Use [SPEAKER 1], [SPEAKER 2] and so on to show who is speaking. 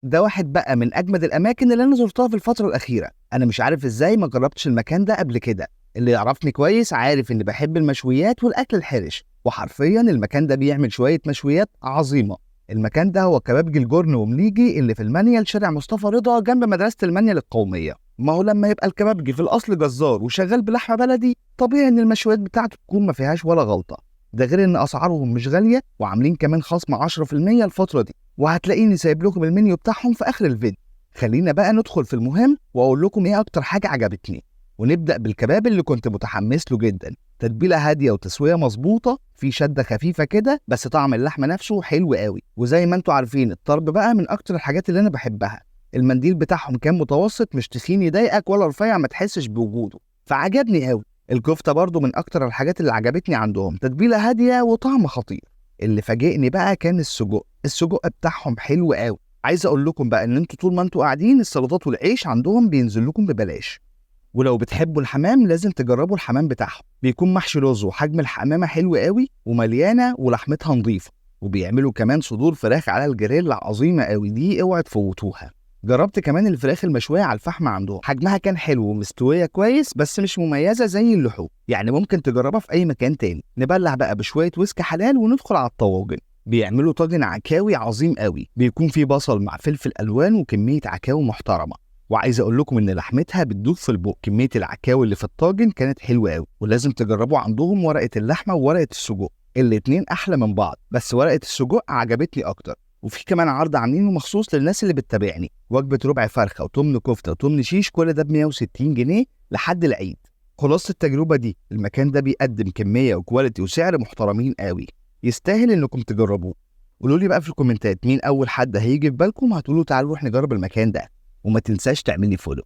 [SPEAKER 1] ده واحد بقى من أجمد الأماكن اللي أنا زُرتها في الفترة الأخيرة، أنا مش عارف إزاي ما جرّبتش المكان ده قبل كده، اللي يعرفني كويس عارف إني باحب المشويات والأكل الحرِش، وحرفيًا المكان ده بيعمل شوية مشويات عظيمة. المكان ده هو كبابجي الجُرن ومليجي اللي في المنيل شارع مصطفى رضا جنب مدرسة المنيل القومية. ما هو لمّا يبقى الكبابجي في الأصل جزار وشغال بلحمة بلدي، طبيعي إن المشويات بتاعته تكون ما فيهاش ولا غلطة. ده غير إن أسعارهم مش غالية وعاملين كمان خصم 10% الفترة دي. وهتلاقيني سايب لكم المنيو بتاعهم في آخر الفيديو. خلينا بقى ندخل في المهم وأقول لكم إيه أكتر حاجة عجبتني. ونبدأ بالكباب اللي كنت متحمس له جدا. تتبيلة هادية وتسوية مظبوطة، في شدة خفيفة كده، بس طعم اللحمة نفسه حلو قوي. وزي ما انتوا عارفين الطرب بقى من أكتر الحاجات اللي أنا بحبها. المنديل بتاعهم كان متوسط، مش تخين يضايقك ولا رفيع ما تحسش بوجوده، فعجبني قوي. الكفتة برضو من أكتر الحاجات اللي عجبتني عندهم، تتبيلة هادية وطعم خطير. اللي فاجئني بقى كان السجق بتاعهم حلو قوي. عايز اقول لكم بقى ان انتوا طول ما انتوا قاعدين السلطات والعيش عندهم بينزل لكم ببلاش. ولو بتحبوا الحمام لازم تجربوا الحمام بتاعهم، بيكون محشي رز وحجم الحمامه حلو قوي ومليانه ولحمتها نظيفه. وبيعملوا كمان صدور فراخ على الجريل عظيمه قوي، دي اوعى تفوتوها. جربت كمان الفراخ المشويه على الفحم عندهم، حجمها كان حلو ومستويه كويس بس مش مميزه زي اللحوم، يعني ممكن تجربها في اي مكان تاني. نبلع بقى بشويه ويسك حلال وندخل على الطواجن. بيعملوا طاجن عكاوي عظيم قوي، بيكون فيه بصل مع فلفل الوان وكميه عكاوي محترمه. وعايز اقول لكم ان لحمتها بتدوب في البق، كميه العكاوي اللي في الطاجن كانت حلوه قوي. ولازم تجربوا عندهم ورقه اللحمه وورقه السجق، الاتنين احلى من بعض، بس ورقه السجق عجبتني اكتر. وفي كمان عرض عاملينه مخصوص للناس اللي بتتابعني، وجبه ربع فرخه وتمن كفته وتمن شيش، كل ده ب 160 جنيه لحد العيد. خلاصه التجربه دي، المكان ده بيقدم كميه وكواليتي وسعر محترمين قوي، يستاهل انكم تجربوه. قولوا لي بقى في الكومنتات مين اول حد هيجي في بالكم هتقولوا تعالوا نروح نجرب المكان ده. وما تنساش تعملي فولو.